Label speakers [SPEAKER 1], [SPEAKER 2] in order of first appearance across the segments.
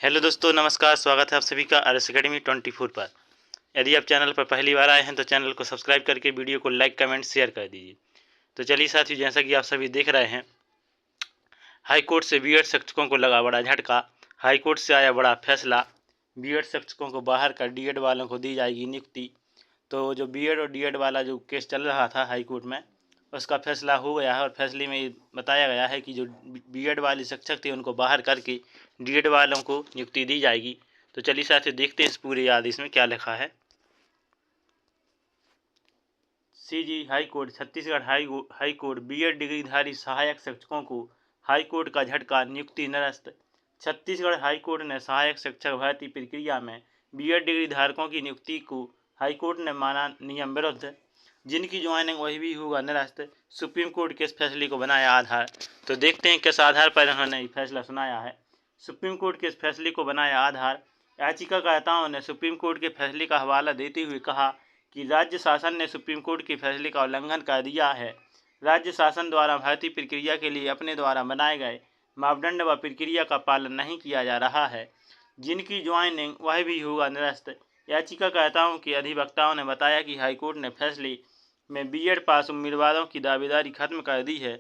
[SPEAKER 1] Hello दोस्तों, नमस्कार। स्वागत है आप सभी का RS Academy 24 पर। यदि आप चैनल पर पहली बार आए हैं तो चैनल को सब्सक्राइब करके वीडियो को लाइक, कमेंट, शेयर कर दीजिए। तो चलिए साथियों, जैसा कि आप सभी देख रहे हैं, हाई कोर्ट से बीएड शिक्षकों को लगा बड़ा झटका। हाई कोर्ट से आया बड़ा फैसला, बीएड शिक्षकों को बाहर कर डीएड वालों को दी जाएगी नियुक्ति। तो जो बीएड और डीएड वाला जो केस चल रहा था हाई कोर्ट में, उसका फैसला हो गया है और फैसले में ये बताया गया है कि जो बीएड वाले शिक्षक थे उनको बाहर करके डीएड वालों को नियुक्ति दी जाएगी। तो चलिए साथियों, देखते हैं इस पूरे आदेश में क्या लिखा है। CG high court, Chhattisgarh high court BEd डिग्रीधारी सहायक शिक्षकों को हाई कोर्ट का झटका, नियुक्ति निरस्त। छत्तीसगढ़ हाई कोर्ट ने सहायक शिक्षक भर्ती प्रक्रिया में बीएड डिग्री धारकों की नियुक्ति को हाई कोर्ट ने माना नियम विरुद्ध, जिनकी ज्वाइनिंग वही भी होगा निरस्त। सुप्रीम कोर्ट के इस फैसले को बनाया आधार। तो देखते हैं किस आधार पर उन्होंने फैसला सुनाया है। सुप्रीम कोर्ट के इस फैसले को बनाया आधार। याचिकाकर्ताओं ने सुप्रीम कोर्ट के फैसले का हवाला देते हुए कहा कि राज्य शासन ने सुप्रीम कोर्ट के फैसले का उल्लंघन कर दिया है। राज्य शासन द्वारा भर्ती प्रक्रिया के लिए अपने द्वारा बनाए गए मापदंड व प्रक्रिया का पालन नहीं किया जा रहा है, जिनकी ज्वाइनिंग वह भी होगा निरस्त। याचिकाकर्ताओं के अधिवक्ताओं ने बताया कि हाईकोर्ट ने फैसले में बीएड पास उम्मीदवारों की दावेदारी खत्म कर दी है।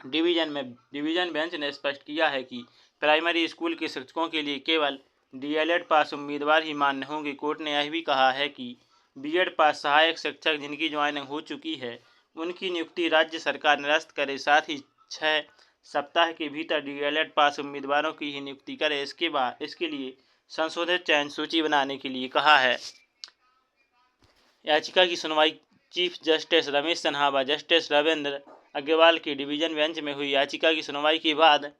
[SPEAKER 1] डिवीजन बेंच ने स्पष्ट किया है कि प्राइमरी स्कूल के शिक्षकों के लिए केवल डीएलएड पास उम्मीदवार ही मान्य होंगे। कोर्ट ने यह भी कहा है कि बीएड पास सहायक शिक्षक जिनकी ज्वाइनिंग हो चुकी है, उनकी नियुक्ति राज्य सरकार निरस्त करे, साथ ही 6 सप्ताह के भीतर डीएलएड पास उम्मीदवारों की ही नियुक्ति करे। इसके लिए संशोधित चयन सूची बनाने के लिए कहा है। याचिका की सुनवाई चीफ जस्टिस रमेश सिन्हा व जस्टिस रविंद्र अग्रवाल की डिवीजन बेंच में हुई। याचिका की सुनवाई के बाद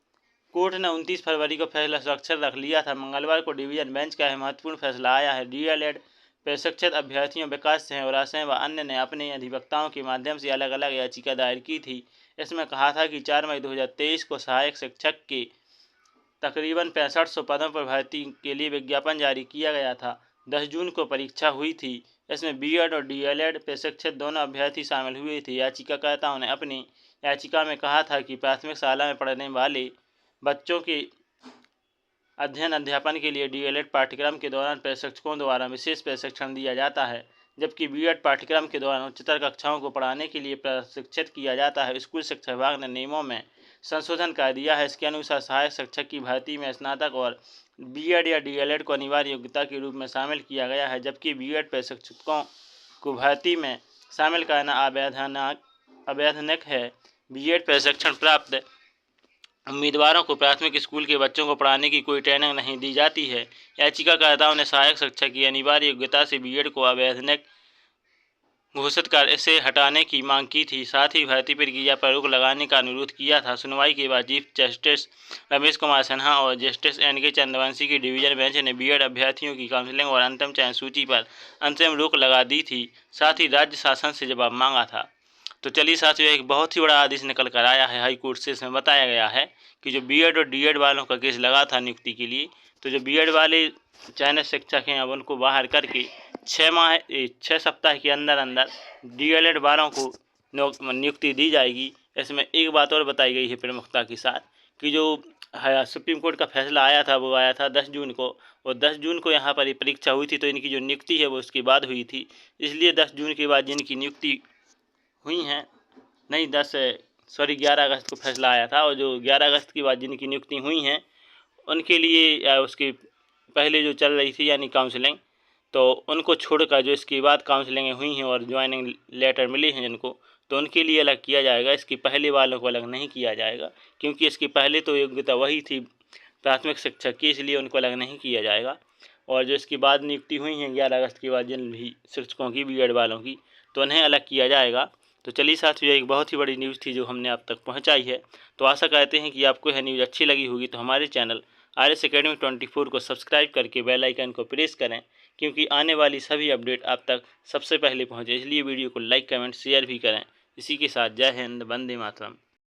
[SPEAKER 1] कोर्ट ने 29 फरवरी को फैसला सुरक्षित रख लिया था। मंगलवार को डिवीजन बेंच का यह महत्वपूर्ण फैसला आया है। डीएलएड प्रशिक्षित अभ्यर्थियों विकास सिंह और आशय व अन्य ने अपने अधिवक्ताओं के माध्यम से अलग अलग याचिका दायर की थी। इसमें कहा था कि 4 मई 2023 को सहायक शिक्षक के तकरीबन 6500 पदों पर भर्ती के लिए विज्ञापन जारी किया गया था। 10 जून को परीक्षा हुई थी। इसमें बीएड और डीएलएड प्रशिक्षित दोनों अभ्यर्थी शामिल हुए थे। याचिकाकर्ताओं ने अपनी याचिका में कहा था कि प्राथमिक शाला में पढ़ने वाले बच्चों के अध्ययन के लिए डीएलएड पाठ्यक्रम के दौरान प्रशिक्षकों द्वारा विशेष प्रशिक्षण दिया जाता है, जबकि बीएड पाठ्यक्रम के दौरान उच्चतर कक्षाओं को पढ़ाने के लिए प्रशिक्षित किया जाता है। स्कूल शिक्षा विभाग ने नियमों में संशोधन कर दिया है। इसके अनुसार सहायक शिक्षक की भर्ती में स्नातक और बीएड या डीएलएड को अनिवार्य योग्यता के रूप में शामिल किया गया है, जबकि बीएड प्रशिक्षकों को भर्ती में शामिल करना अवैधानिक है। बीएड प्रशिक्षण प्राप्त उम्मीदवारों को प्राथमिक स्कूल के बच्चों को पढ़ाने की कोई ट्रेनिंग नहीं दी जाती है। याचिकाकर्ताओं ने सहायक शिक्षक की अनिवार्य योग्यता से बीएड को अवैधानिक घोषित कर इसे हटाने की मांग की थी। साथ ही भर्ती प्रक्रिया पर रोक लगाने का अनुरोध किया था। सुनवाई के बाद चीफ जस्टिस रमेश कुमार सिन्हा और जस्टिस एन.के. चंद्रवंशी की डिवीजन बेंच ने बीएड अभ्यर्थियों की काउंसलिंग और अंतिम चयन सूची पर अंतिम रोक लगा दी थी। साथ ही राज्य शासन से जवाब मांगा था। तो चलिए साथियों, एक बहुत ही बड़ा आदेश निकल कर आया है हाई कोर्ट से। इसमें बताया गया है कि जो बीएड और डीएड वालों का केस लगा था नियुक्ति के लिए, तो जो बीएड वाले चयनित शिक्षक हैं अब उनको बाहर करके 6 सप्ताह के अंदर अंदर डीएलएड वालों को नियुक्ति दी जाएगी। इसमें एक बात और बताई गई है प्रमुखता के साथ कि जो सुप्रीम कोर्ट का फैसला आया था वो आया था 10 जून को, और 10 जून को यहाँ पर परीक्षा हुई थी, तो इनकी जो नियुक्ति है वो उसके बाद हुई थी। इसलिए 10 जून के बाद जिनकी नियुक्ति हुई हैं, नहीं 11 अगस्त को फैसला आया था, और जो 11 अगस्त के बाद जिनकी नियुक्ति हुई हैं उनके लिए या उसके पहले जो चल रही थी यानी काउंसलिंग, तो उनको छोड़कर जो इसके बाद काउंसलिंग हुई हैं और ज्वाइनिंग लेटर मिले हैं जिनको, तो उनके लिए अलग किया जाएगा। इसके पहले वालों को अलग नहीं किया जाएगा, क्योंकि इसके पहले तो योग्यता वही थी प्राथमिक शिक्षक की, इसलिए उनको अलग नहीं किया जाएगा। और जो इसके बाद नियुक्ति हुई हैं 11 अगस्त के बाद जिन भी शिक्षकों की बीएड वालों की, तो उन्हें अलग किया जाएगा। तो चलिए साथियों, एक बहुत ही बड़ी न्यूज़ थी जो हमने आप तक पहुंचाई है। तो आशा करते हैं कि आपको यह न्यूज़ अच्छी लगी होगी। तो हमारे चैनल RS Academy 24 को सब्सक्राइब करके बेल आइकन को प्रेस करें, क्योंकि आने वाली सभी अपडेट आप तक सबसे पहले पहुंचे। इसलिए वीडियो को लाइक, कमेंट, शेयर भी करें। इसी के साथ जय हिंद, वंदे मातरम।